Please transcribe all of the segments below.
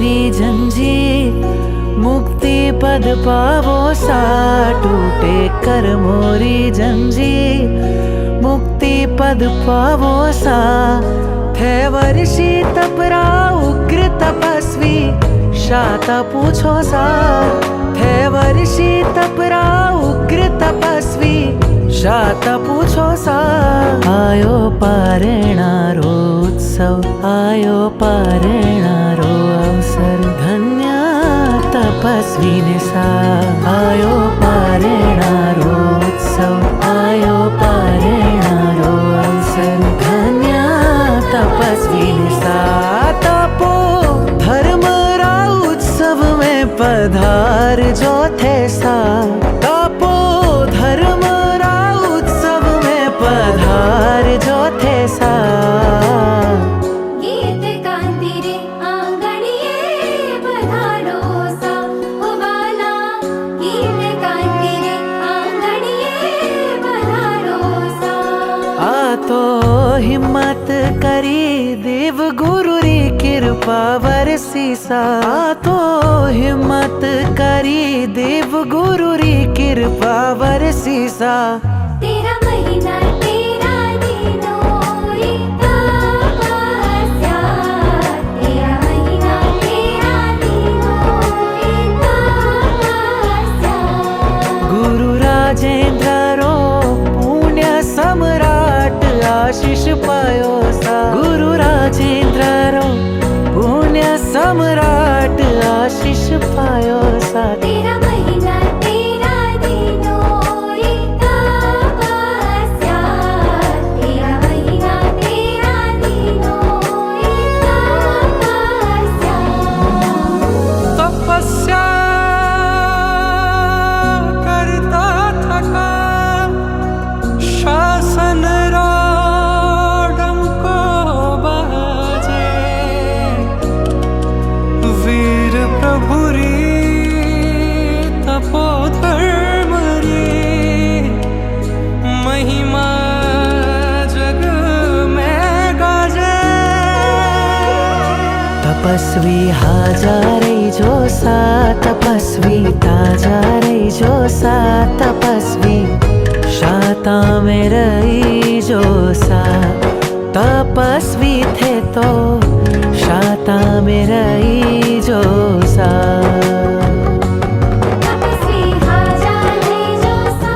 मोरी जंजीर, मुक्ति पद पावो सा। टूटे कर मोरी जंजीर, मुक्ति पद पावो सा। थे वर्षी तपरा उग्र तपस्वी, शाता पूछो सा। थे वर्षी तपरा उग्र तपस्वी, शाता पूछो सा। आयो पारेणारो उत्सव, आयो पारेणारो अवसर। धन्य तपस्वी निसा, आयो पारेणारो उत्सव, आयो पारेणारो अवसर। धन्य तपस्वी निसा। तपो धर्म रा उत्सव में पधार जो थे सा। तपो धर्म रा उत्सव में पधार जो थे सा। गीत कांति रे आंगणिये पधारो सा। ओ बाला गीत कांति रे आंगणिये पधारो सा। आ तो हिम्मत करी देव गुरु री कृपा बरसी सा। आ तो हिम्मत करी देव गुरु री कृपा बरसी सा। तेरा महीना तेरा दिनों री तपस्या। तेरा महीना तेरा दिनों री तपस्या। गुरु राजेंद्र रो पुण्य सम्राट आशीष पायो सा। गुरु राजेंद्र रो पुण्य सम्राट आशीष पायो सा। तेरा महीना तेरा दिनों री तपस्या। तेरा महीना तेरा दिनों री तपस्या। तपस्या करता थका, शासन राडंको बाजे। वीर प्रभु री तपोधर्म री महिमा जग में गाजे। तपस्वी हाजारे जो सा, तपस्वी ताजारे जो सा। तपस्वी शाता में रही जो सा। तपस्वी थे तो शाता में रही जो सा। तपस्वी हाजारे जो सा।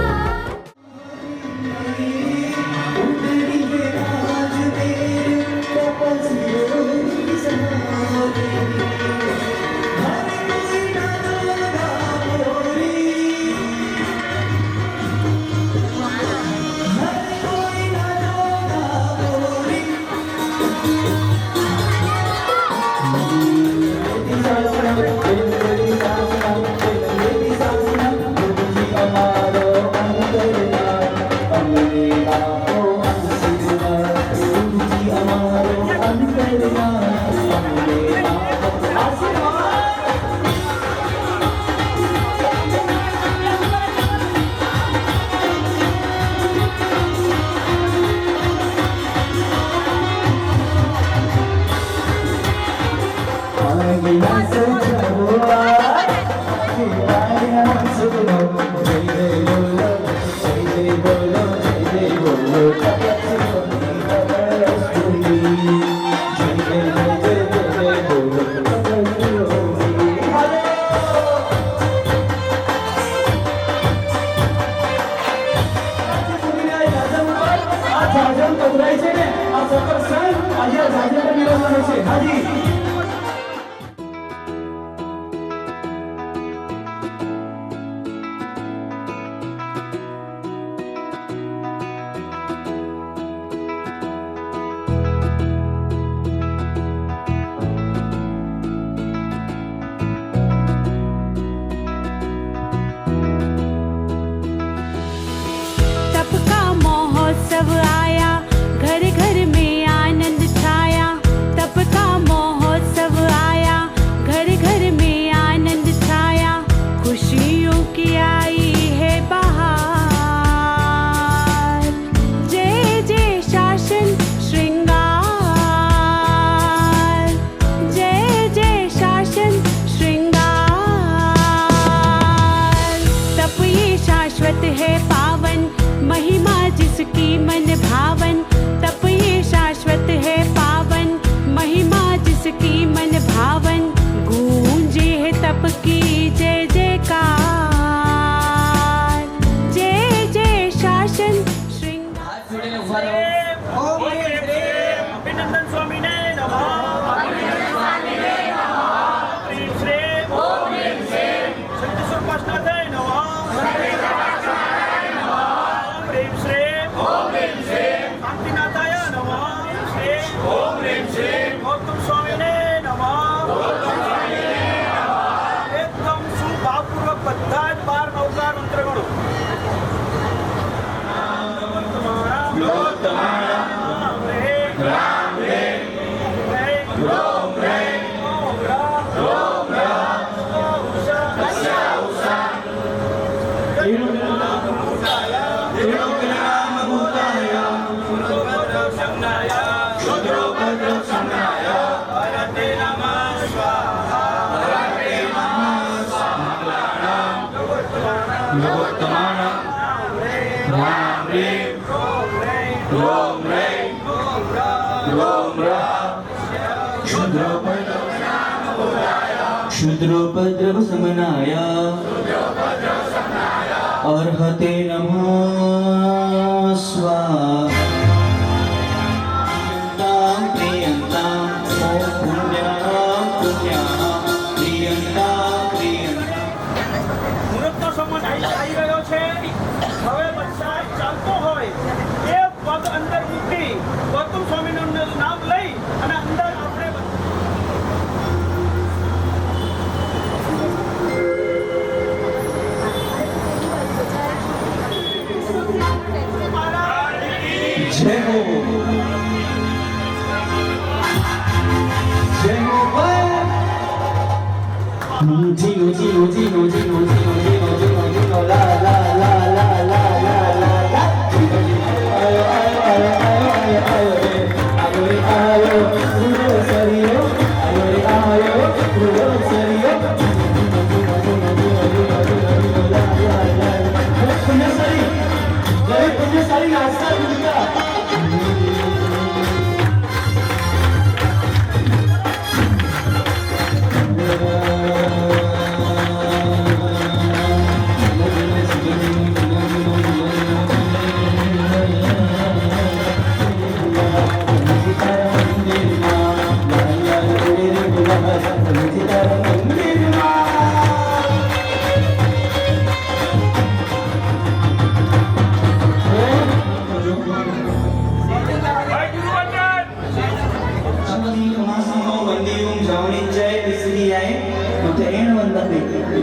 शासन क्षुद्रोपद्रव समनाय अर्हते नमः स्वाहा प्रियन्तां पुण्याः प्रियन्तां મુહૂર્તનો સમય આવી રહ્યો છે. હવે વરસાદ ચાલતો હોય એ પગ અંદર મૂકી ગૌતમ સ્વામીનું નામ લઈ અને અંદર આપણે जय हो जय हो जीनो जीनो जीनो जीनो जीनो जीनो जीनो जीनो ला ला ला ला ला ला ला ला आयो आयो आयो आयो आयो आयो रे आयो रुडो सरियो आयो रे आयो रुडो सरियो पुण्य सारी नाश्ता दूंगा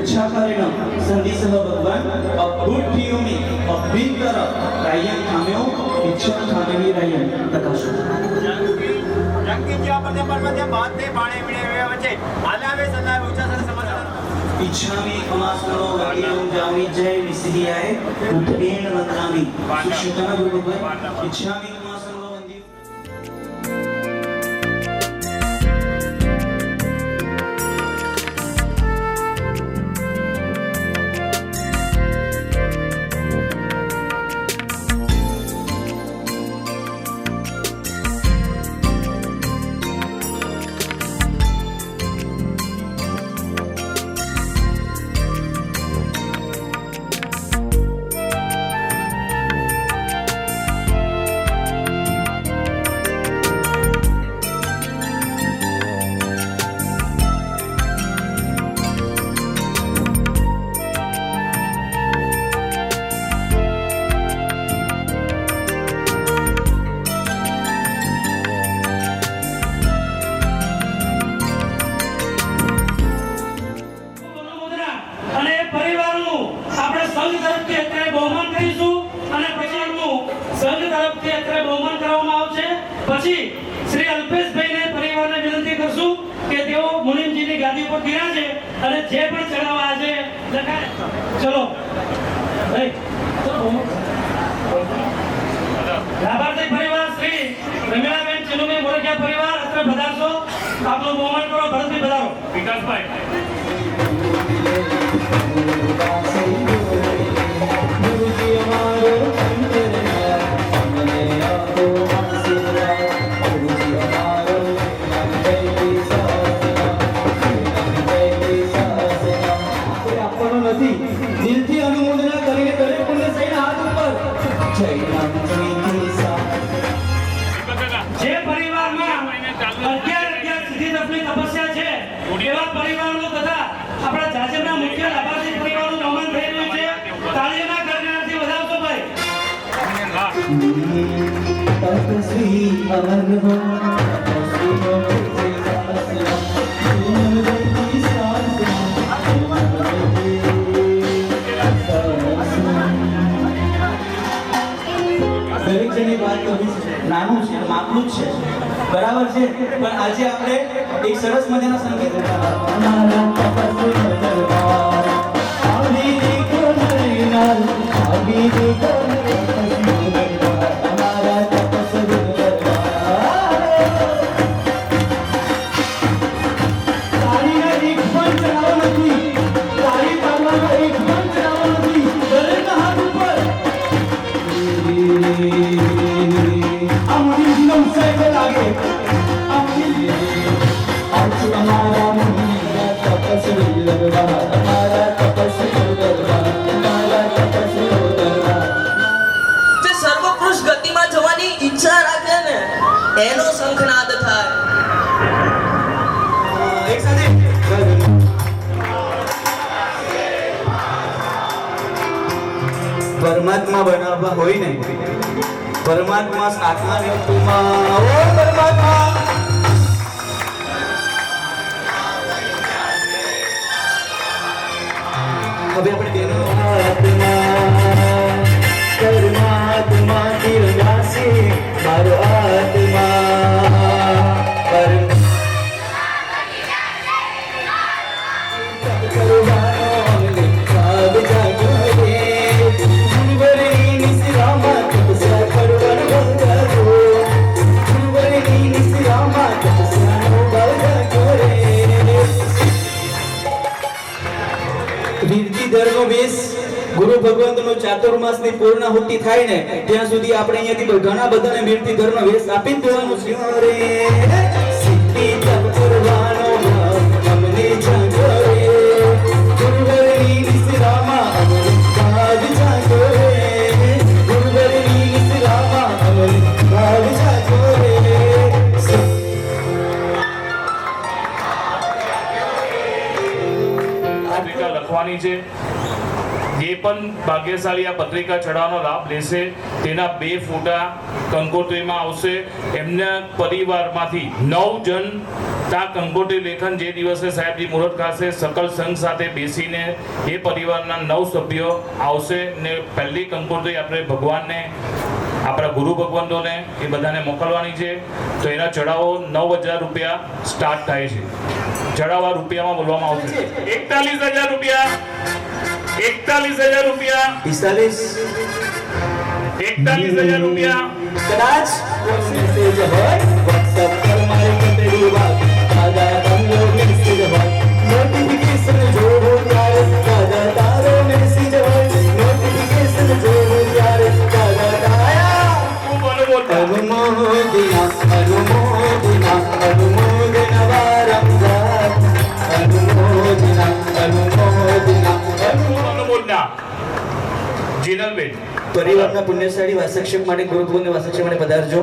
इच्छा करेन संधीसह भगवान अभूठियोमी अभ्यंतर रायन थाम्यो इच्छा थामेवी रायन प्रकाश જંગી જ્યાં પર મધ્ય બાતે પાણે પીણે વચ્ચે આલાવે સલાવે ઊંચા સર સમાચાર इच्छामि अमासनो वंदियों जामि जय विसियाय उठेन वंदामि सुशतन गुरुभगवान इच्छामि अमासनो वंदियों પછી શ્રી અલ્પેશભાઈને પરિવારને વિનંતી કરશું કે તેઓ મુનિમજીની ગાદી પર બિરાજે અને જે પણ ચડાવવા આજે લખાય ચલો લાભાર્થી પરિવાર શ્રી રમીલાબેન ચિલુમી મોરકિયા પરિવાર અત્રે પધારશો. આપનું બહુમાન કરો. ભરતભાઈ પધારો. વિકાસભાઈ દિલથી અનુમોદના કરીને દરેક પુણ્ય સહીના હાથ ઉપર જય રામ જે પરિવારમાં 11 સિદ્ધિ તપની તપસ્યા છે એવા પરિવારનો તથા આપણા જાજરના મુખ્ય લાભાર્થી પરિવારનું નમન થઈ રહ્યું છે. તાળીઓના ગણગણાટથી વધાવશો ભાઈ. તપસ્વી અમર હો તપસ્વી હો દરેક જણની વાત તો નાનું છે, માપનું જ છે, બરાબર છે, પણ આજે આપણે એક સરસ મજાના સંગીત લાગે અમારા તપસ્વીઓ દરબાર, અમારા તપસ્વીઓ દરબાર. જે સર્વપુરુષ ગતિમાં જવાની ઈચ્છા રાખે ને એનો શંખનાદ થાય. એક સાથે પરમાત્મા બનાવવા હોય ને, પરમાત્મા સાતમા ઋતુમાં ઓ પરમાત્મા હવે આપણે બેનો આત્મા પરમાત્મા તિરંગાસે મારો આત્મા કરવાનો અમને ભાગ જાગ્યો રે. ગુરુવરની નિશ્રામાં તપસ્યા કરવાનો ભાગ જાગ્યો. ગુરુવરની નિશ્રામાં તપસ્યાનો ભાગ જાગ્યો રે. વીરતી ધર્મ વેશ ગુરુ ભગવંતનો ચાતુર્માસની પૂર્ણાહુતિ થાય ને ત્યાં સુધી આપણે અહીંયાથી ઘણા બધાને વીરતી ધર્મ વેશ આપી જ દેવાનું છે રે. સિદ્ધિ તપ કરવાનો ભાવ અમને જાગ્યો રે. ગુરુવરની નિશ્રામાં અમને ભાગ જાગ્યો રે. ગુરુવરની નિશ્રામાં અમને ભાગ જાગ્યો રે. પત્રિકા લખવાની છે. જે પણ ભાગ્યશાળી આ પત્રિકા ચડાવવાનો લાભ લેશે તેના 2 ફોટા કંકોત્રીમાં આવશે. એમના પરિવારમાંથી 9 જણ આ કંકોત્રી લેખન જે દિવસે સાહેબજી મુહૂર્ત ખાશે સકલ સંઘ સાથે બેસીને એ પરિવારના 9 સભ્યો આવશે ને પહેલી કંકોત્રી આપણે ભગવાનને આપણા ગુરુ ભગવંતોને એ બધાને મોકલવાની છે. તો એના ચડાવો 9000 રૂપિયા સ્ટાર્ટ થાય છે. ચડાવવા રૂપિયામાં બોલવામાં આવશે 41000 રૂપિયા, 41000 રૂપિયા, 41000 રૂપિયા. કદાચ મેસેજ હોય WhatsApp પર મારી કતરી વાત દાદા તમને મેસેજ હોય નોટિફિકેશન જોવો ત્યારે દાદા તારો મેસેજ હોય નોટિફિકેશન જોવો ત્યારે દાદા તારા અનુમોદના અનુમોદના અનુમોદના વારંવાર અનુમોદના અનુમોદના અનુમોદના. જીનલબેન પરિવારના પુણ્યશાળી વાસક્ષેપ માટે ગુરુ ભગવાનના વાસક્ષેપ માટે પધારજો.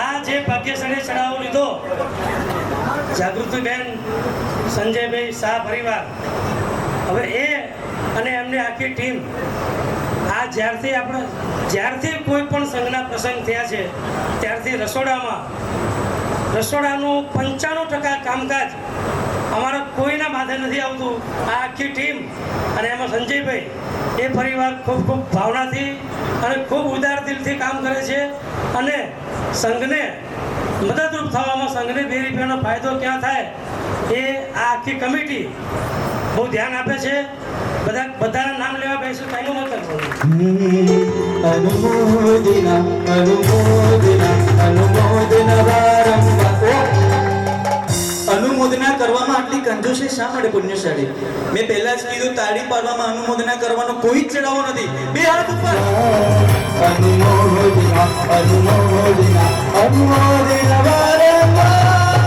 આ જે ભાગ્યશાળી ચડાવો લીધો જાગૃતિબેન સંજયભાઈ શાહ પરિવાર, હવે એ અને એમની આખી ટીમ આ જ્યારથી કોઈ પણ સંઘના પ્રસંગ થયા છે ત્યારથી રસોડાનું 95% કામકાજ અમારા કોઈના માથે નથી આવતું. આ આખી ટીમ અને એમાં સંજયભાઈ એ પરિવાર ખૂબ ખૂબ ભાવનાથી અને ખૂબ ઉદાર દિલથી કામ કરે છે અને સંઘને મદદરૂપ થવામાં સંઘને 2 રૂપિયાનો ફાયદો ક્યાં થાય એ આ આખી કમિટી બહુ ધ્યાન આપે છે. બધાના નામ લેવા બેસું કઈનો મતલબ અનુમોદના અનુમોદના અનુમોદના વારંવાર. અનુમોદના કરવામાં આટલી કંજૂસી શા માટે પુણ્યશાળી? મેં પહેલા જ કીધું તાળી પાડવામાં અનુમોદના કરવાનો કોઈ જ ચડાવો નથી. 2 હાથ ઉપર. અનુમોદના અનુમોદના અનુમોદના વારંવાર.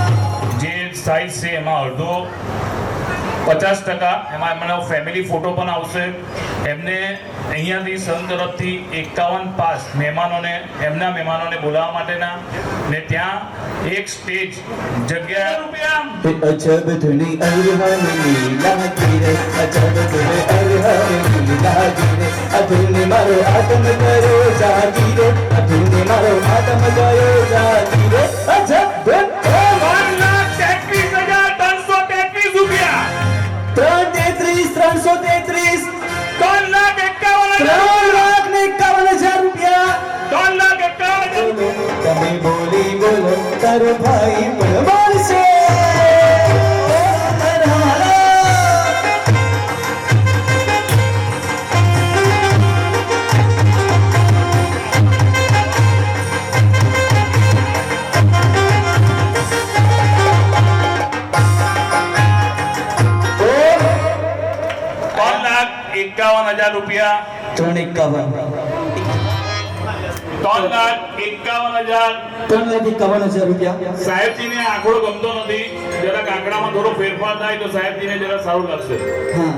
જે સાઈઝ છે એમાં અડધો 50%, એમાં એમનો ફેમિલી ફોટો પણ આવશે. એમને અહીંયાથી સંઘ તરફથી 51 પાસ મહેમાનોને એમના મહેમાનોને બોલાવવા માટેના ને ત્યાં એક સ્ટેજ જગ્યા રૂપિયા. અજબ ધુની અરહમની લાગી રે અજબ ધુની અરહમની લાગી રે અધુને મારો આત્મ કરો જાગી રે અધુને મારો આત્મ કરો જાગી રે અજબ ધુન 1,33,333 રૂપિયા. 3,33,333 3,51,000 રૂપિયા. 3,51,000. તમે બોલી બોલો તારો ભાઈ પણ બોલશે. ₹3,51,000. 3,51,000. 3,51,000. 51,000 3,51,000 રૂપિયા. સાહેબજીને આંકડો ગમતો નથી, જરાક આંકડામાં થોડો ફેરફાર થાય તો સાહેબજીને જરા સારું લાગશે. હા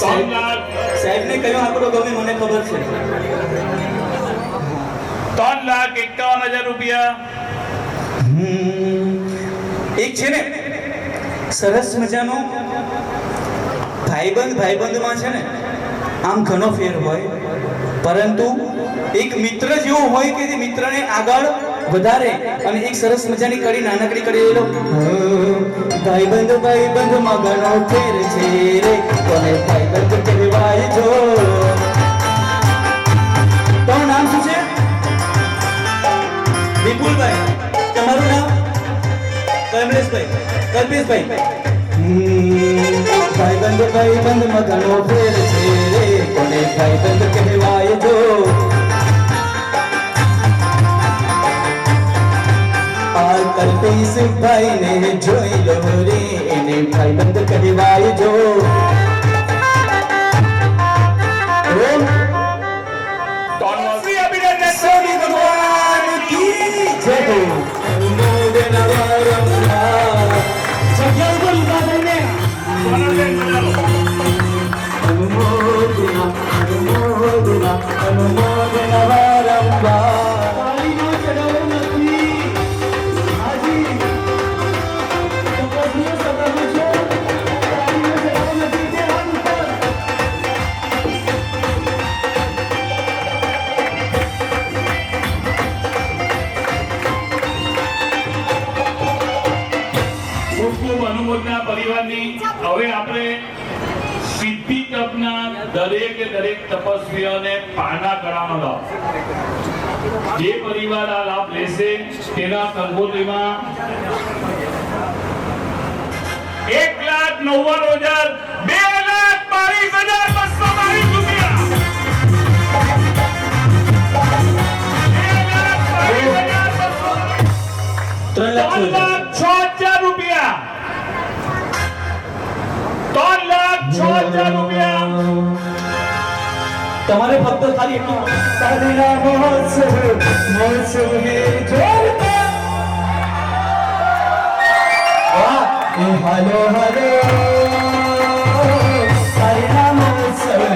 3 લાખ સાહેબને કયો આંકડો ગમે મને ખબર છે. 3,51,000 રૂપિયા. એક છે ને સરસ મજાનો ભાઈબંધમાં છે ને આમ ઘણો ફેર હોય, પરંતુ એક મિત્ર જેવો હોય કે જે મિત્રને આગળ વધારે, અને એક સરસ મજાની કડી નાનકડી કરી એલો ભાઈબંધમાં ઘણો ફેર છે રે, કોને ભાઈબંધ કહેવાય જો. તમારું નામ શું છે? વિપુલભાઈ. તમારું નામ? કલ્પેશભાઈ. ભાઈબંધમાં ઘણો ફેર છે રે, કોને ભાઈબંધ કહેવાય જો. આ કલ્પેશભાઈને જોઈ લો રે, એને ભાઈબંધ કહેવાય જો. શ્રી અભિનંદન. સ્વામી ભગવાન કી જય હો. ખૂબ ખૂબ અનુમોદના પરિવારની. હવે આપણે સિદ્ધિ તપના દરેકે દરેક તપસ્વીઓને પાના કરાવવાનો લાભ. જે પરિવાર આ લાભ લેશે તેના કંકોત્રીમાં 1,99,000 2,22,222 રૂપિયા. 3,06,000 રૂપિયા. 3,06,000 રૂપિયા. તમારે ફક્ત ખાલી એટલું સાધના મહોત્સવ હે જોરદાર. વાહ એ હાલો સાધના મહોત્સવ હે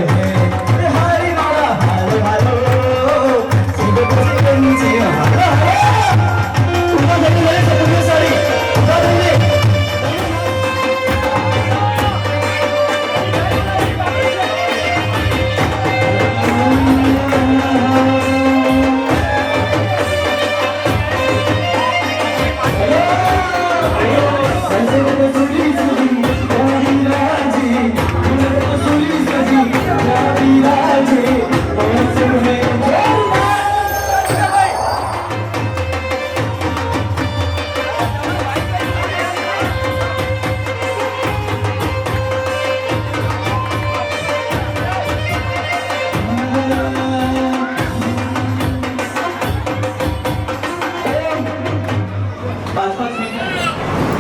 હારી મારા હાલો શિવ ગુરુજી હાલો ઉભા થઈ ગયે છે તમે સારી ઉભા થઈ ગયે.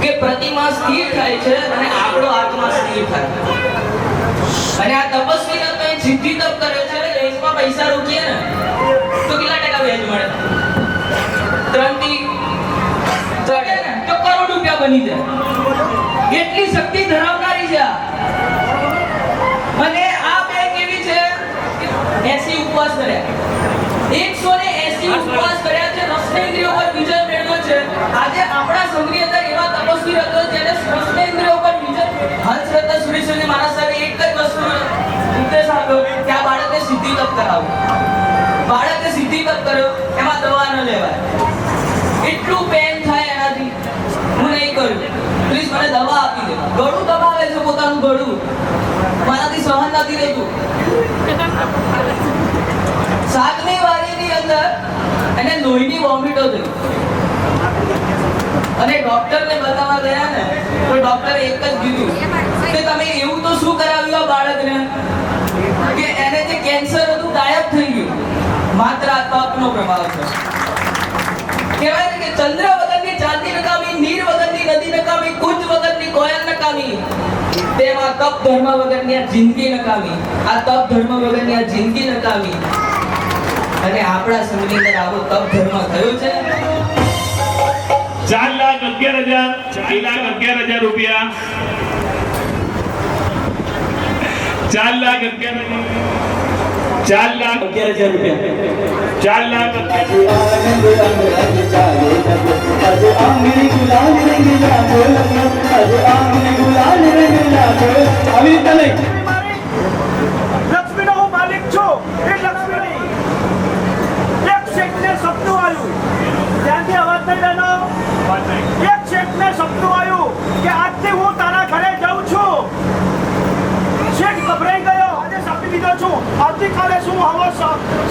કે પ્રતિમા સ્થિર થાય છે અને આપણો આત્મા સ્થિર થાય. અને આ તપસ્વીને કંઈ સિદ્ધિ તપ કરે છે, બેંકમાં પૈસા રોકીએ ને તો કેટલા ટકા વ્યાજ મળે? 3 થી ચડે ને તો કરોડ રૂપિયા બની જાય. એટલી શક્તિ ધરાવનારી છે આ. અને આ બેંક એવી છે 80 ઉપવાસ કર્યા, 180 ઉપવાસ કર્યા છે, રસનેન્દ્રિયો પર વિજય મેળવ્યો છે. આજે આપણા સંઘની અંદર એવા તપસ્વી હતો જેને રસનેન્દ્રિયો પર વિજય હંસરત્ન સુરેશ્વરની મહારાજ સાહેબે એક જ વસ્તુ ઉપદેશ આપ્યો કે આ બાળકને સિદ્ધિ તપ કરાવો. બાળકને સિદ્ધિ તપ કર્યો, એમાં દવા ન લેવાય. એટલું પેન થાય એનાથી હું નહીં કર્યું, પ્લીઝ મને દવા આપી દે. ગળું દબાવે છે પોતાનું ગળું, મારાથી સહન નથી રહેતું. 7મી વારીની અંદર એને લોહીની વોમિટો થઈ અને ડોક્ટરને બતાવવા ગયા ને તો ડોક્ટરે એક જ કીધું કે તમે એવું તો શું કરાવ્યું આ બાળકને કે એને જે કેન્સર હતું ગાયબ થઈ ગયું. માત્ર આ તપનો પ્રભાવ છે. કહેવાય છે કે ચંદ્ર વગરની ચાંદી નકામી, નીર વગરની નદી નકામી, કુંજ વગરની કોયલ નકામી, તેમાં તપ ધર્મ વગરની આ જિંદગી નકામી. આ તપ ધર્મ વગરની આ જિંદગી નકામી. અને આપણા સંઘની અંદર આવો તપ ધર્મ થયો છે 4,11,000 રૂપિયા 4,11,000 11,000 રૂપિયા 4,11,000 आनंद रंग रंग चाले जब आज आंगन गुलाल रंग लागो आज आंगन गुलाल रंग लागो अभी तले લક્ષ્મીનો હું માલિક છું એ લક્ષ્મી એક શેઠને સપનું આવ્યું ત્યાંથી અવાજ નહીં લેનો એક શેઠને સપનું આવ્યું કે આજથી હું તારા ઘરે જાઉં છું શેઠ ગભરાઈ ગયો આજે સાપી દીધો છું આવતીકાલે શું હવે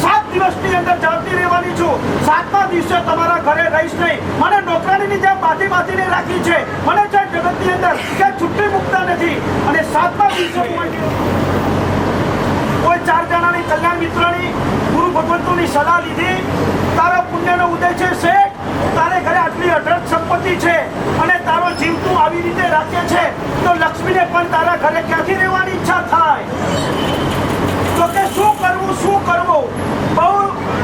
7 દિવસની અંદર જાગતી રહેવાની છું 7મા દિવસે તમારા ઘરે રહીશ નહીં મને નોકરાણીની જેમ બાંધીને રાખી છે મને છે જગતની અંદર કે છુટ્ટી મૂકતા નથી અને 7મા દિવસે કોઈ 4 જણાની કલ્યાણ મિત્રની ગુરુ ભગવંતોની સલાહ લીધી તારો પુણ્યનો ઉદય છે શેઠ તારે ઘરે આટલી અઢળક સંપત્તિ છે અને તારો જીવ તું આવી રીતે રાખે છે તો લક્ષ્મીને પણ તારા ઘરે ક્યાંથી રહેવાની ઈચ્છા થાય તો કે શું કરવું બહુ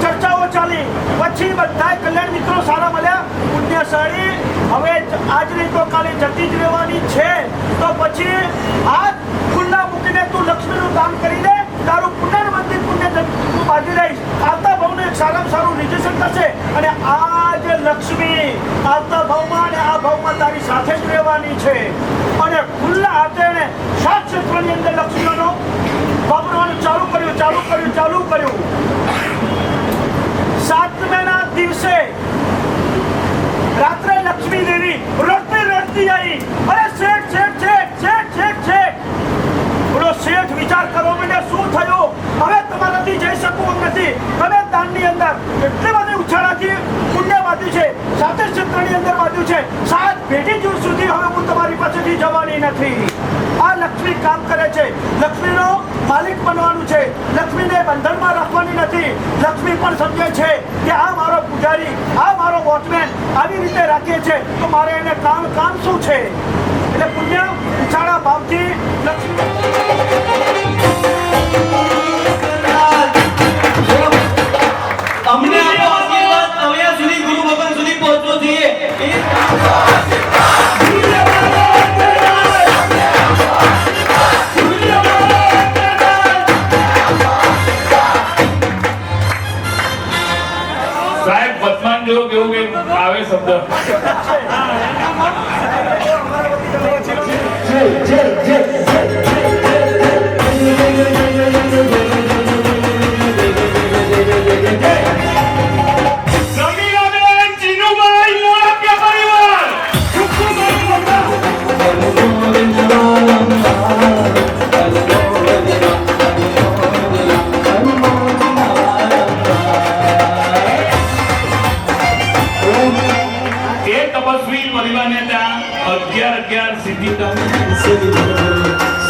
ચર્ચાઓ ચાલી પછી બધા કલ્યાણ મિત્રો સારા મળ્યા પુણ્યશાળી હવે આજ નહીં તો કાલે જતી જ રહેવાની છે તો પછી હાથ ખુલ્લા મૂકીને તું લક્ષ્મીનું દાન કરી દે તારું પુનર્વંદિત પુણ્ય તું બાંધી રહીશ આવતા ભાવનું એક સારામાં સારું રિજેક્શન થશે અને આ જે લક્ષ્મી આવતા ભાવમાં અને આ ભાવમાં તારી સાથે જ રહેવાની છે અને ખુલ્લા હાથે એને 7 ક્ષેત્રની અંદર લક્ષ્મીનો વાપરવાનું ચાલુ કર્યું 7મા દિવસે રાત્રે લક્ષ્મી દેવી રડતી આવી અરે શેઠ બોલો શેઠ વિચાર કરો મને શું થયું હવે તમારાથી જઈ શકવું નથી તમે દાનની અંદર એટલી બધી ઉછાળાથી પુણ્ય બાંધ્યું છે 7 ક્ષેત્રની અંદર બાંધ્યું છે 7 પેઢી જૂર સુધી હવે હું તમારી પાસેથી જવાની નથી આ લક્ષ્મી કામ કરે છે લક્ષ્મીનો માલિક બનવાનું છે લક્ષ્મીને બંધનમાં રાખવાની નથી લક્ષ્મી પણ સમજે છે કે આ મારો પૂજારી આ મારો વોચમેન આવી રીતે રાખે છે તો મારે એને કામ શું છે એટલે પુણ્ય ઉછાળા ભાવથી લક્ષ્મી અમને આપો આશીર્વાદ અહીંયા સુધી ગુરુ ભગવાન સુધી પહોંચવો જોઈએ સાહેબ વર્તમાન જો કેવું કે આવે શબ્દ સમીરાબેન ચીનુભાઈ મોરાપિયા પરિવાર એ તપસ્વી પરિવારને ત્યાં 11 સિદ્ધિ ₹81,000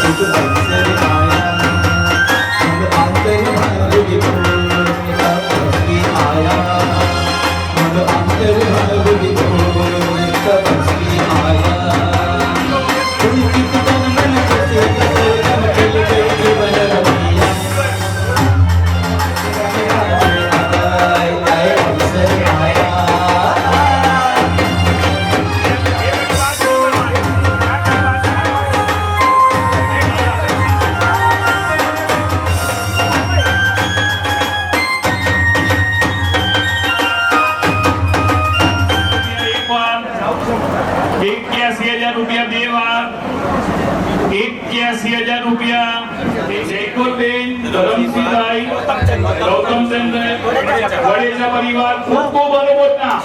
₹81,000 જયકોરબેન ધરમસિંહભાઈ ગૌતમચંદ્ર વડેજા પરિવાર ખૂબ અનુમોદના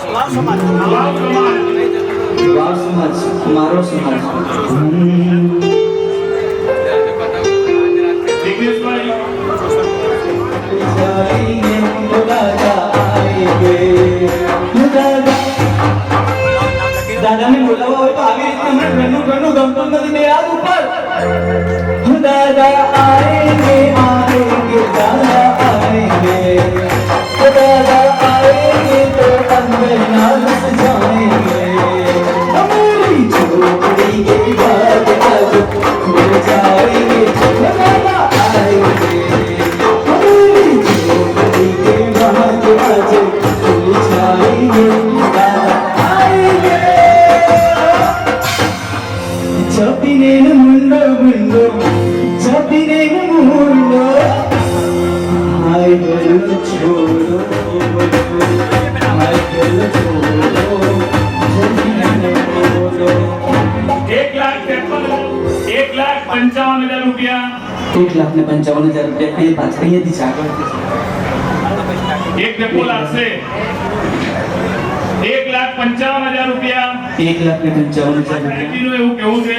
વાવ સમાજ મારો સમાજ જિગ્નેશભાઈ દાદાને બોલાવવા હોય તો આવી રીતે હમણાં ઘરનું ગમતું નથી મેં યાદ ઉપર દાદા આએંગે દાદા આएंगे तो अंदर ना घुस जाएंगे हमारी झोपड़ी के बाद अब खुल जाएंगे दादा आएंगे हमारी झोपड़ी के बाद 1,55,000 રૂપિયા એ પાછળ અહીંયાથી જ આગળ એક ડેપો લાગશે 1,55,000 રૂપિયા. 1,55,000 રૂપિયા સાહેબજીનું એવું કેવું છે,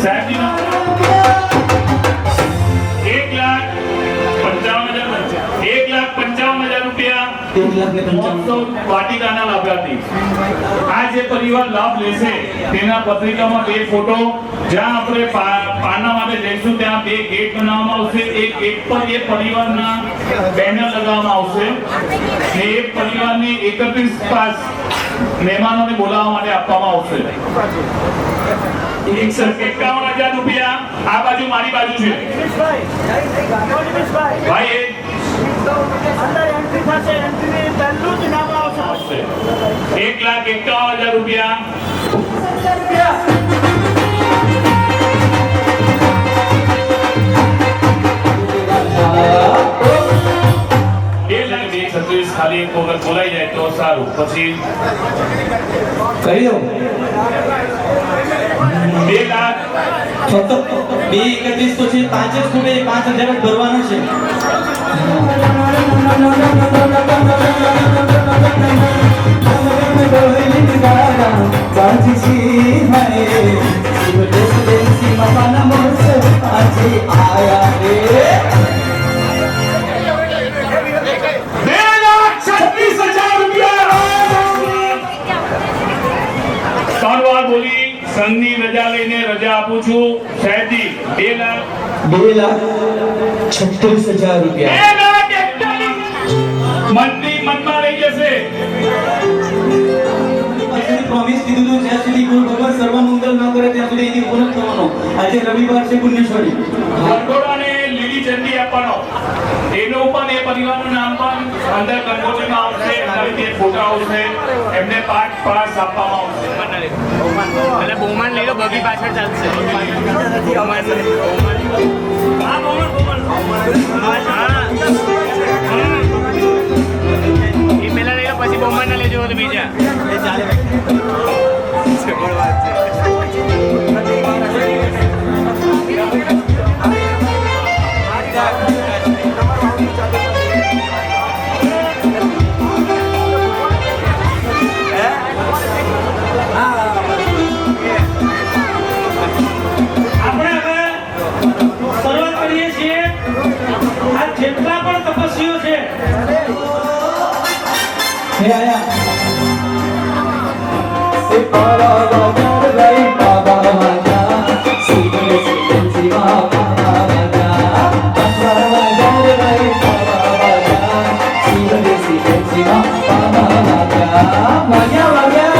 સાહેબજીનું 1,55,000 રૂપિયા 1,55,000 વાટિકાના લાભાર્થી. આ જે પરિવાર લાભ લેશે તેના પત્રિકામાં 2 ફોટો, જ્યાં આપણે પાના માટે જઈશું ત્યાં 2 ગેટ બનાવવામાં આવશે. એક ગેટ પર એ પરિવારના બેનર લગાવવામાં આવશે અને એ પરિવારની 31 પાસ મહેમાનોને બોલાવવા માટે આપવામાં આવશે. 1,51,000 રૂપિયા. આ બાજુ મારી બાજુ છે ભાઈ, અંદર એન્ટ્રી થશે, એન્ટ્રી પહેલું જ નામ આવશે. 1,51,000 રૂપિયા. ખાલી એક વખત બોલાઈ જાય તો સારું. પછી કહી દો 2 લાખ ફક્ત 2,31 તો છે, 5 જ ખૂટે, 5,000 જ ભરવાના છે. સંઘની રજા લઈને રજા આપું છું સાહેબજી. 2,36,000 રૂપિયા. 2,41,000 મંત્રી મનમાં રહી જશે. પ્રોમિસ કીધું હતું જ્યાં સુધી ગુરુ ભગવાન સર્વમંગલ ન કરે ત્યાં સુધી એની પૂર્ણ થવાનો. આજે રવિવાર છે, પુણ્યશ્વરી. કંકોડાને લીલી ચંદી આપવાનો. એનું પણ એ પરિવારનું નામ પણ અંદર કંકોત્રીમાં આવશે, એમના રીતે ફોટા આવશે, એમને 5 પાસ આપવામાં આવશે. એટલે બહુમાન લઈ લો, બગી પાછળ ચાલશે. એ પેલા લઈ લો, પછી બહુમાન ના લેજો તો બીજા જેટલા પણ તપસ્વીઓ છે હે આયા એ પાવા વગર લઈ બાબા વાજા સીધે સીધે જીવા બાબા વાજા પાવા વગર લઈ બાબા વાજા સીધે સીધે જીવા બાબા વાજા વાજા વાજા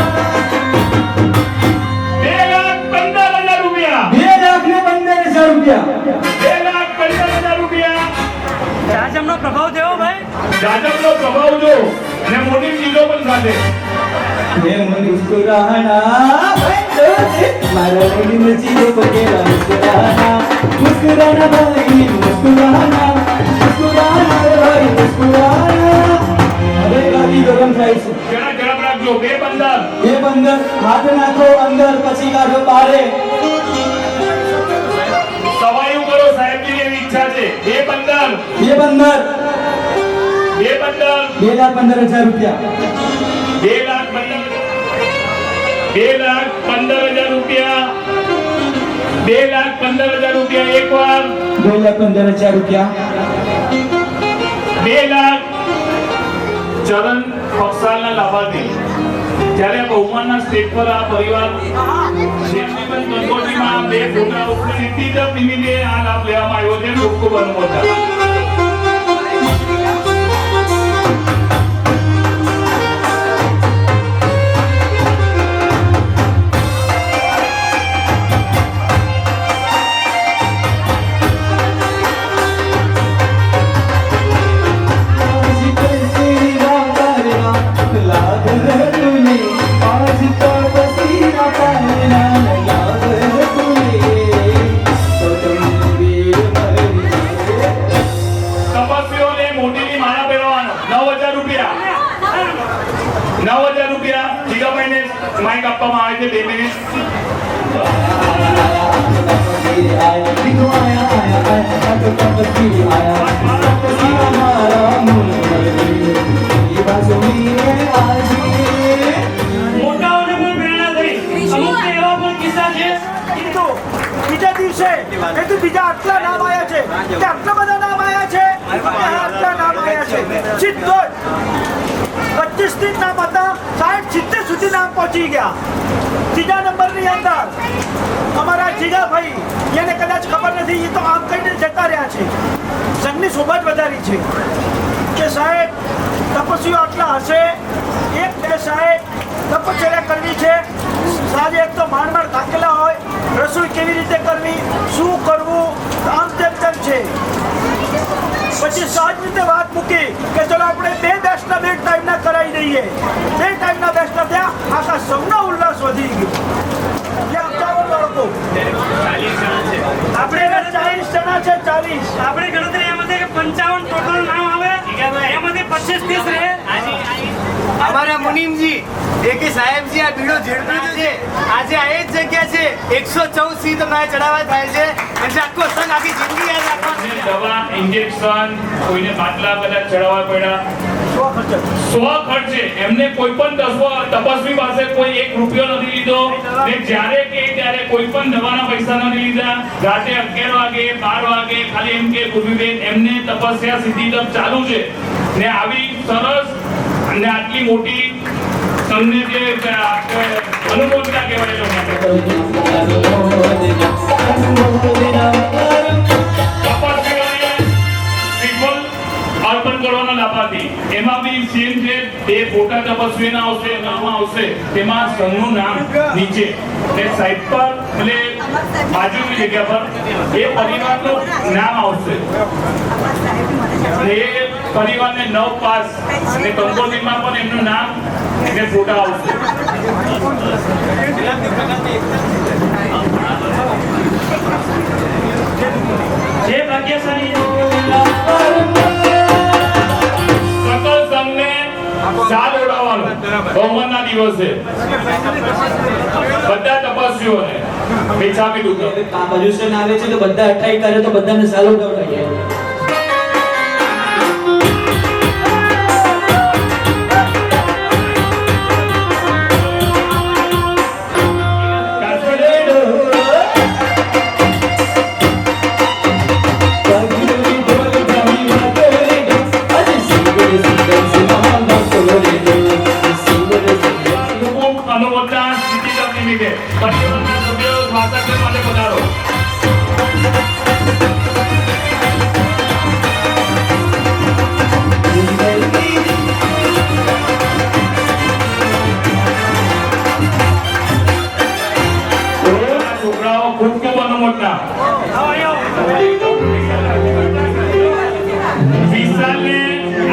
2,15,000 રૂપિયા. 2,15,000 રૂપિયા. 2,15,000 રૂપિયા. જાજમનો પ્રભાવ થયો ભાઈ. જાજમનો પ્રભાવ જો અને મોટી ચીજો પણ સાથે. ये मुस्कुराना मारा रंग में चीज़ों को केला मुस्कुराना मुस्कुराना भाई मुस्कुराना मुस्कुराना भाई मुस्कुराना अरे गाड़ी गरम થાય છે. જરા ઝડપ રાખજો. 2,15,000. ये बंदर हाथ नाखो अंदर પછી કાઢો બારે. સવાયું કરો સાહેબજીની એવી ઈચ્છા છે. 2,15,000. ये बंदर 2,15,000. 2,15,000 રૂપિયા. 2,15,000 રૂપિયા. 2,15,000 રૂપિયા એકવાર. 2,15,000 રૂપિયા. 2 લાખ ચરણ પક્ષાલના લાભાર્થી. જ્યારે બહુમાનના સ્ટેજ પર આ પરિવાર શેરજીબેન કંકોત્રીમાં 2 ફોટા ઉપરની સીધા નિમિત્તે આ લાભ લેવામાં આવ્યો છે. ખૂબ ખૂબ અનુમોદન. તપસ્વીઓને મોટીની માળા પહેરવાનો 9,000 રૂપિયા. 9,000 રૂપિયા. જીગાભાઈને માઇક આપવામાં આવે છે. 2 મિનિટ. आया तो तपस्वी आया तपस्वी हमारा मूल ये बांसुरी है आज મોટાઓને પણ પ્રેરણા થઈ અમુક એવા પણ કિસ્સા છે કીધું બીજા દિવસે એ તો બીજા આટલા નામ આવ્યા છે કે આટલા બધા નામ આવ્યા છે કે આટલા નામ આવ્યા છે સીધો 25 થી નામ હતા 60 70 સુધી નામ પહોંચી ગયા ત્રીજા નંબરની અંદર અમારા જીગાભાઈ એને કદાચ ખબર નથી એ તો આમ કહીને જતા રહ્યા છે સંઘની શોભા જ વધારી છે કે સાહેબ તપસ્વીઓ આટલા હશે એક બે સાહેબ તપશ્ચર્યા કરવી છે સાંજે એક તો માંડ થાકેલા હોય રસોઈ કેવી રીતે કરવી શું કરવું આમ તેમ છે પછી સહજ રીતે વાત મૂકી કે ચલો આપણે બે બેસ્ટના બે ટાઈમના કરાવી દઈએ બે ટાઈમના બેસ્ટના ત્યાં આખા સૌનો ઉલ્લાસ વધી ગયો ત્યાં 51 લોકો આપણે 40 જણા છે 40 આપણે ગણતરી એમ હતી કે 55 ટોટલ નામ આવે એમાંથી 25 30 રહે અમારા મુનિમજી એકે સાહેબજી આ બીડો ઝેડતો છે આજે આ એ જ જગ્યા છે 114 સીટ અમારે ચડાવવા થાય છે એટલે આખો સંઘ આખી જિંદગી યાદ રાખવા દવા ઇન્જેક્શન કોઈને બાટલા કદાચ ચડાવવા પડ્યા સ્વખર્ચે એમને કોઈ પણ તપસ્વી પાસે કોઈ 1 રૂપિયો નથી લીધો ને જ્યારે કે ત્યારે કોઈ પણ દવાના પૈસા નથી લીધા રાતે 11 વાગે 12 વાગે ખાલી એમ કે ગુરુબેન એમને તપસ્યા સીધી તપ ચાલુ છે ને આવી સરસ અને આટલી મોટી તમને જે અનુભવતા કહેવાય અર્પણ કરવાનો લાભાર્થી એમાં બી સેમ છે બે ફોટા તપસ્વીના આવશે નામ આવશે તેમાં સંઘનું નામ નીચે ને સાઈડ પર એટલે બાજુની જગ્યા પર એ પરિવારનું નામ આવશે અને એ પરિવારને 9 પાસ અને કંકોત્રીમાં પણ એમનું નામ અને ફોટા આવશે જે ભાગ્યશાળી સાલ ઓઢાવવાનું બહુમાનના દિવસે બધા તપસ્વીઓને બેચાવી દૂધ પોલ્યુશન આવે છે તો બધા 28 કરે તો બધાને સાલો દવડાવીએ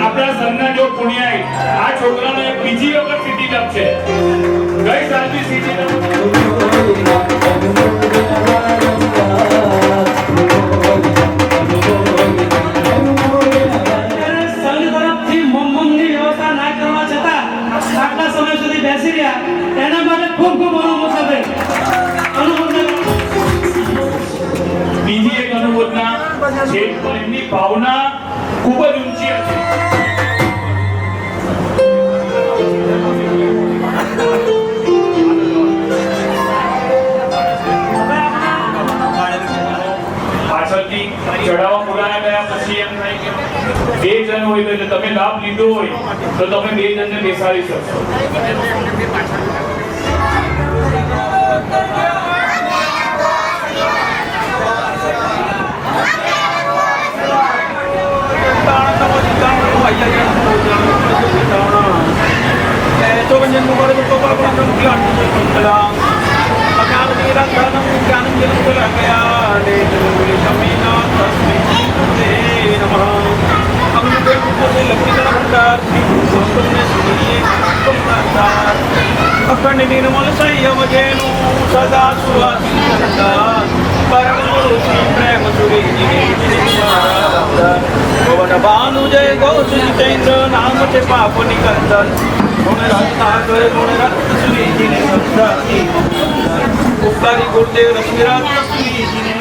આપણા સંઘના જો પુણ્યાઈ આ છોકરાને બીજી વખત સિટી કપ છે ગઈ સાલથી સિટી સંઘ તરફથી મમમની વ્યવસ્થા ના કરવા છતાં આટલા સમય સુધી બેસી રહ્યા એના માટે ખૂબ ખૂબ બીજી એક અનુભૂતના છે એમની ભાવના ખૂબ જ ઊંચી હતી પાછળથી ચડાવવા બોલાયા ગયા પછી એમ થાય કે 2 જણ હોય તો તમે લાભ લીધો હોય તો તમે 2 જણને બેસાડી શકશો અખંડ નિર્મલ સંયમ જેનું સદા સુવાસી પરમ ગુરુ શ્રી પ્રેમ સુરી ભવન ભાનુ જય ગૌ ચૈત્ર નામ છે પાપ નિકંદન ગુણ રત્ના કરે ગુણ રત્ન સુરીજીને સંસારી ઉપકારી ગુરુદેવ લક્ષ્મીરાજ સુરીજીને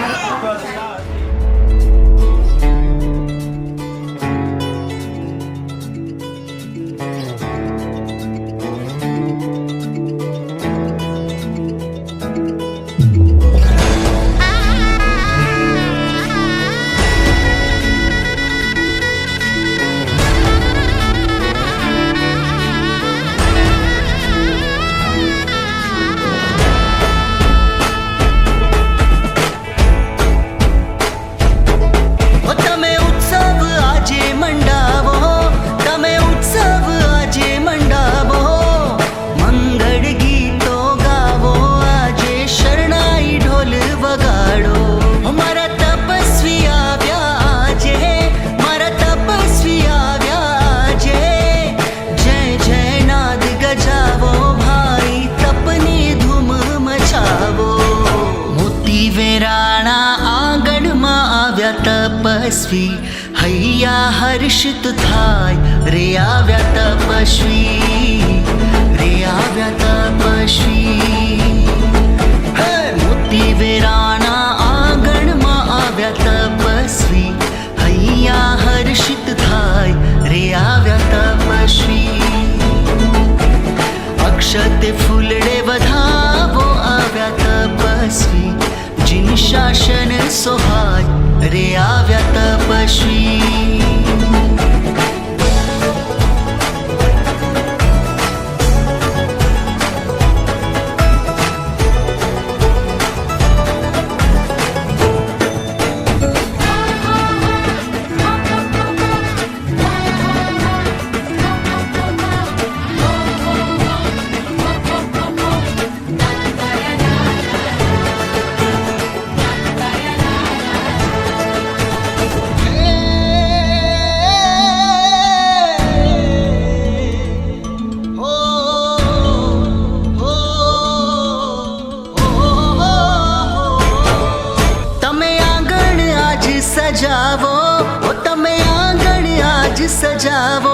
તપસ્વી હૈયા હર્ષિત થાય રે આવ્યા તપસ્વી રે આવ્યા તપસ્વી હે મોતી વેરાના આંગણમાં આવ્યા તપસ્વી હૈયા હર્ષિત થાય રે આવ્યા તપસ્વી અક્ષતે ફૂલડે વધાવો આવ્યા તપસ્વી જીન શાસન સોહાય રે આવ્યા તપસ્વી સજાવો ઓ તમે આંગણ આજ સજાવો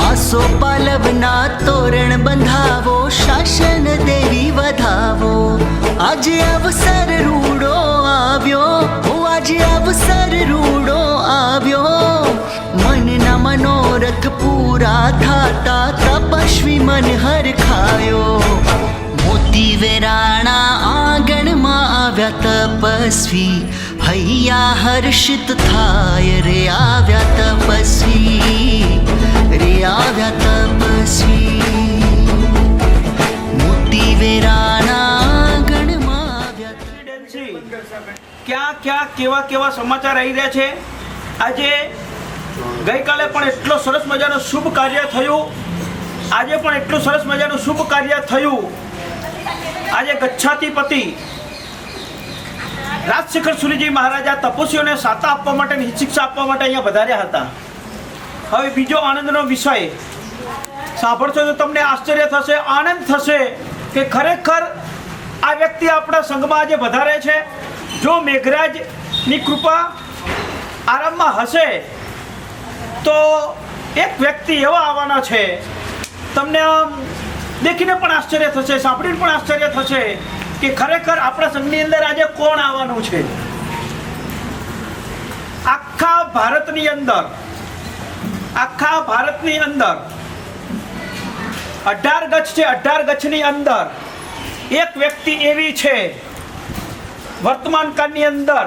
આસો પાલવના તોરણ બંધાવો શાસન દેવી વધાવો આજે અવસર રૂડો આવ્યો ઓ આજે અવસર રૂડો આવ્યો મનના મનોરથ પૂરા થાતા તપસ્વી મન હરખાયો મોતી વેરાણા આંગણમાં આવ્યા તપસ્વી હૈયા હર્ષિત થાય રે આવ્યા તપસ્વી રે આવ્યા તપસ્વી મોતી વેરાણા આંગણમાં આવ્યા ક્યાં ક્યાં કેવા કેવા સમાચાર આવી રહ્યા છે આજે ગઈકાલે પણ એટલો સરસ મજાનું શુભ કાર્ય થયું આજે પણ એટલું સરસ મજાનું શુભ કાર્ય થયું આજે ગચ્છાતિપતિ રાજશેખર સુરીજી મહારાજા તપસ્વીઓને સાતા આપવા માટે શિક્ષા આપવા માટે અહીંયા વધાર્યા હતા. હવે બીજો આનંદનો વિષય સાંભળશો તો તમને આશ્ચર્ય થશે, આનંદ થશે કે ખરેખર આ વ્યક્તિ આપણા સંઘમાં આજે વધારે છે. જો મેઘરાજની કૃપા આરામમાં હશે તો એક વ્યક્તિ એવા આવવાના છે, તમને આમ દેખીને પણ આશ્ચર્ય થશે, સાંભળીને પણ આશ્ચર્ય થશે કે ખરેખર આપણા સંઘની અંદર આજે કોણ આવવાનું છે. આખા ભારતની અંદર 18 ગચ્છ છે. 18 ગચ્છની અંદર એક વ્યક્તિ એવી છે વર્તમાન કાળની અંદર,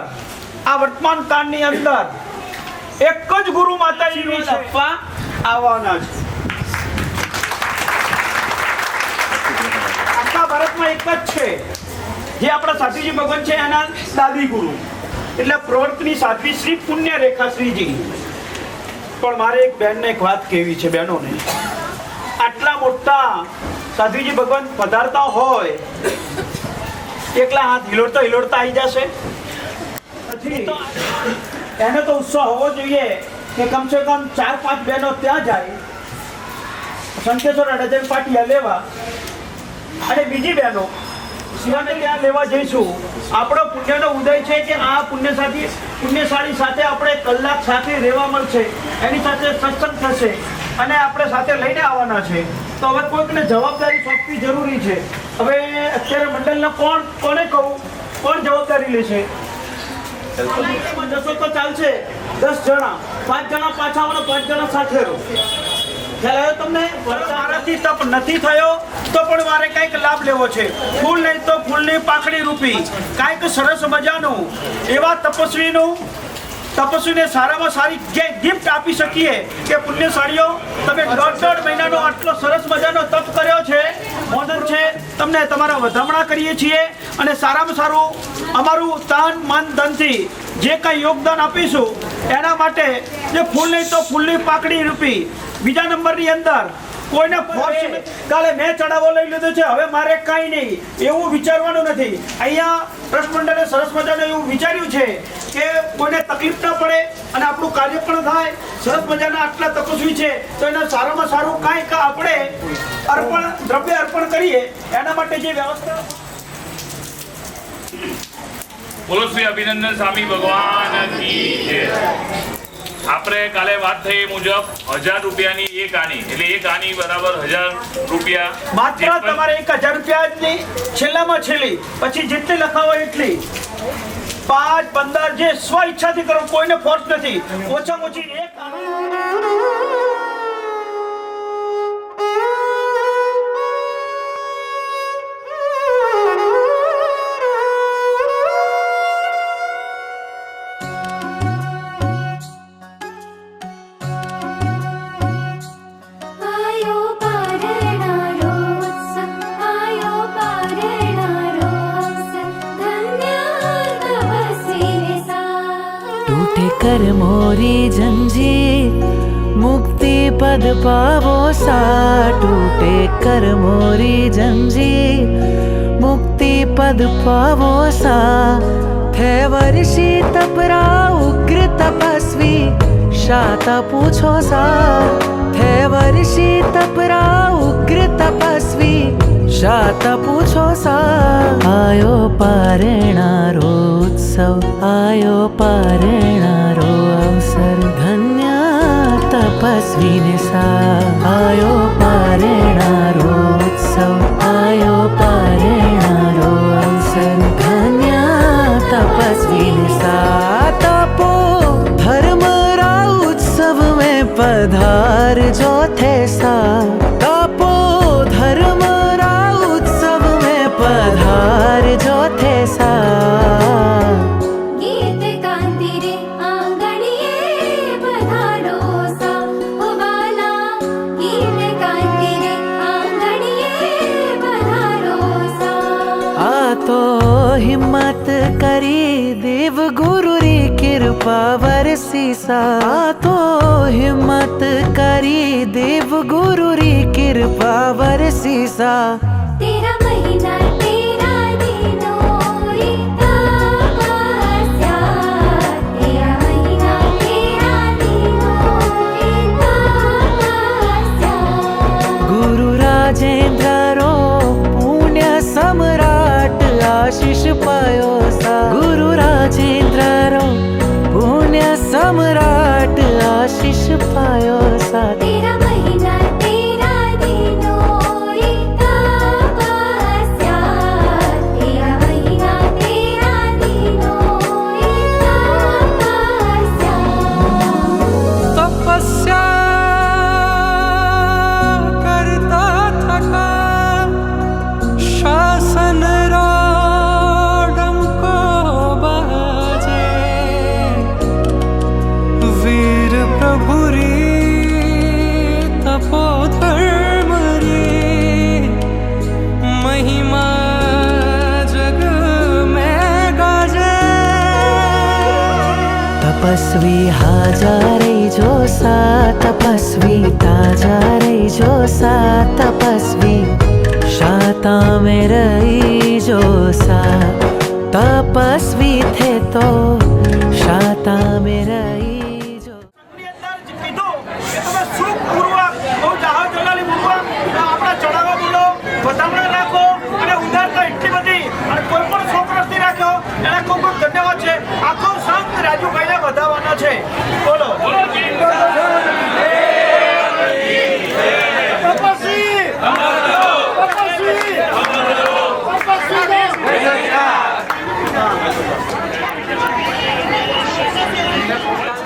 આ વર્તમાન કાળની અંદર એક જ ગુરુ માતાજીની આપવા આવવાના છે. આખા ભારતમાં એક જ છે જે આપણા સાધ્વીજી ભગવાન છે, એના દાદી ગુરુ એટલે પ્રવર્તની સાધ્વી શ્રી પુણ્ય રેખા શ્રીજી. પણ મારે એક બહેનને એક વાત કહેવી છે, બહેનોને. આટલા મોટા સાધ્વીજી ભગવાન પધારતા હોય એકલા હાથ હિલોડતા આવી જશે નથી. એને તો ઉત્સાહ હોવો જોઈએ કે કમસે કમ 4-5 બહેનો ત્યાં જાય, સંકેશ્વર ડઝન પાટિયા લેવા, અને બીજી બહેનો શિવાને ત્યાં લેવા જઈશું. આપણો પુણ્યનો ઉદય છે કે આ પુણ્યશાળી સાથે આપણે કલાક સાથે રહેવા મળશે, એની સાથે સત્સંગ થશે અને આપણે સાથે લઈને આવવાના છે. તો હવે કોઈકને જવાબદારી સોંપવી જરૂરી છે. હવે અત્યારે મંડળને કોને કહું, કોણ જવાબદારી લેશે? જશો તો ચાલશે, 10 જણા, 5 જણા પાછા આવો, 5 જણા સાથે રહો. તમને મારાથી તપ નથી થયો તો પણ મારે કંઈક લાભ લેવો છે. ફૂલ નહીં તો ફૂલની પાંખડી રૂપી કંઈક સરસ મજાનું એવા તપસ્વીને સારામાં સારી ગિફ્ટ આપી શકીએ કે પુણ્યશાળીઓ તમે 1.5 મહિનાનો આટલો સરસ મજાનો તપ કર્યો છે, મોદન છે, તમને તમારા વધામણા કરીએ છીએ અને સારામાં સારું અમારું તન મન ધનથી જે કંઈ યોગદાન આપીશું એના માટે જે ફૂલ નહીં તો ફૂલની પાંખડી રૂપી. બીજા નંબરની અંદર કોઈને ફોર્સ કાલે મેં ચડાવો લઈ લીધો છે હવે મારે કાંઈ નહીં એવું વિચારવાનું નથી. અહીંયા ટ્રસ્ટ મંડળે સરસ મજાનું એવું વિચાર્યું છે કે કોઈને તકલીફ ન પડે અને આપણું કાર્ય પણ થાય. સરસ મજાના આટલા તપસ્વી છે તો એના સારામાં સારું કાંઈક આપણે દ્રવ્ય અર્પણ કરીએ. એના માટે જે વ્યવસ્થા બોલો શ્રી અભિનંદન સ્વામી ભગવાન કી જય. આપણે કાલે વાત થઈ એ મુજબ 1000 રૂપિયાની એક આની એટલે એક આની બરાબર 1000 રૂપિયા. માત્ર જે પણ- તમારે 1000 રૂપિયા જ નહીં, છેલ્લામાં છેલ્લી પછી જેટલી લખાવો એટલી 5 15 જે સ્વ ઈચ્છાથી કરો, કોઈને ફોર્સ નથી. ઓછામાં ઓછી એક आयो पारणारो उत्सव आयो पारणारो उत्सव धन्य तपस्वी सा टूटे कर मोरी जंजीर मुक्ति पद पावो सा टूटे कर मोरी जंजीर मुक्ति पद पावो सा थे वर्षी तपरा उग्र तपस्वी शाता पूछो सा थे वर्षी तपरा उग्र तपस्वी शाता पूछो सा आयो पारणारो उत्सव आयो पारणारो अवसर धन्य तपस्वी ने सा आयो पारणारो उत्सव आयो पारणारो अवसर धन्य तपस्वी ने सा तपो धर्म रा उत्सव में पधार जो थे सा तपो धर्म रा उत्सव में पधार जो थे सा गीत कांति रे आंगणिये पधारो सा उबाला गीत कांति रे आंगणिये पधारो सा आ तो हिम्मत करी देव गुरु री कृपा वरसी सा आ तो हिम्मत करी देव गुरु री कृपा वरसी सा तेरा महीना तेरा दिनों रे तपस्या तेरा महीना तेरा दिनों रे तपस्या गुरु राजेंद्र रो पुण्य सम्राट आशीष पायो सा गुरु राजेंद्र रो पुण्य सम्राट आशीष पायो सा तेरा महीना तेरा दिनों रे तपस्या तेरा महीना तेरा दिनों रे तपस्या तपस्या करता थका शासन राडम को बाजे वीर प्रभु री तपो धर्म री महिमा जग में गाजे तपस्वी हाजा रही जो सा तपस्वी ताजा रही जो सा तपस्वी शाता में रही जो सा तपस्वी थे तो शाता में रही जो ની અંદર જ કીધું કે તમે સુખપૂર્વક બહુ જહાજ જલાલી પૂર્વક આપણા ચડાવવા બોલો, વધામણા રાખો અને ઉદારતા એટલી બધી અને કોઈ પણ શોખ નથી રાખ્યો એને ખૂબ ખૂબ ધન્યવાદ છે. આખો સંત રાજુભાઈને વધાવવાનો છે. બોલો તપસ્વી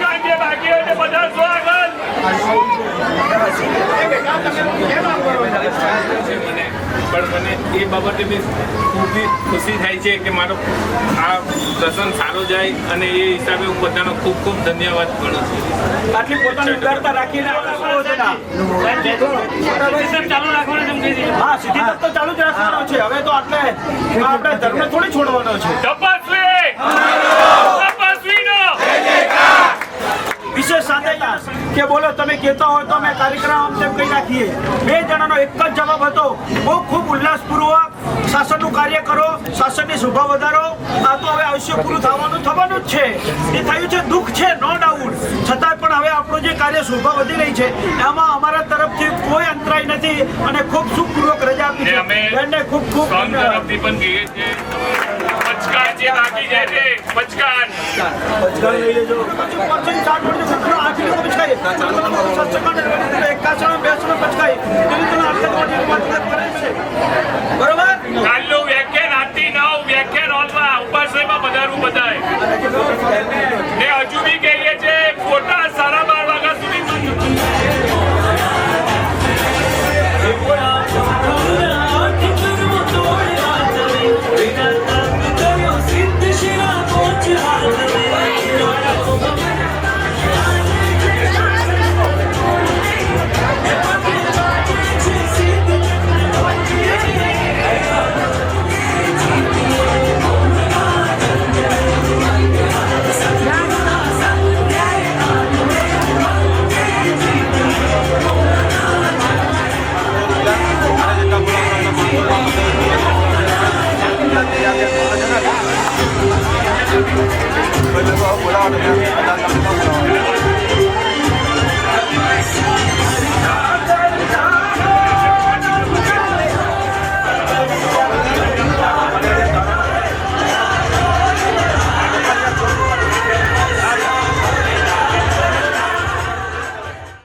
કાંઈ જે બાકી હોય તે બધા જો આગળ. પણ મને એ બાબતે બી ખૂબ ખુશી થાય છે કે મારો આ પ્રસંગ સારો જાય અને એ હિસાબે હું બધાનો ખૂબ ખૂબ ધન્યવાદ ગણું છું. આટલી પોતાની ઉદારતા રાખીને આપણે સુવોદના. ચાલુ રાખવાનું છે એમ કહી દીધું. હા, સીધી તક તો ચાલુ જ રાખવાનો છે. હવે તો આપણે ધર્મ થોડી છોડવાનો છે. તપસ્વી તપસ્વીનો વિશેષ સાથે કે બોલો તમે કહેતા હોય તો અમે કાર્યક્રમ આમ તેમ કહી નાખીએ. બે જણાનો એક જ જવાબ હતો. બહુ ખૂબ ઉલ્લાસપૂર્વક શાસનનું કાર્ય કરો, શાસનની શોભા વધારો. આ તો હવે આયુષ્ય પૂરું થવાનું જ છે. એ થયું છે, દુઃખ છે, નો ડાઉટ. છતાં પણ હવે આપણું જે કાર્ય શોભા વધી રહી છે એમાં અમારા તરફથી કોઈ અંતરાય નથી અને ખૂબ સુખપૂર્વક રજા આપી છે. અમે બેનને ખૂબ ખૂબ સંઘ તરફથી પણ કહીએ છીએ પચકા જે એ બાકી જાય છે પચકાન પચકાણ લઈ લેજો પચીસ 60 વડે સત્તર 8 કિલો પચકાય એક કાસણ બેસણ પચકાય એવી તો આટલા મતલબ કરે છે બરોબર કાલનું વ્યાખ્યાન 8 થી 9 વ્યાખ્યાન હોલમાં ઉપાશ્રયમાં પધારવું બધાય ને હજુ બી કહીએ છે ફોટા 12:30 વાગ્યા સુધી બોલાવો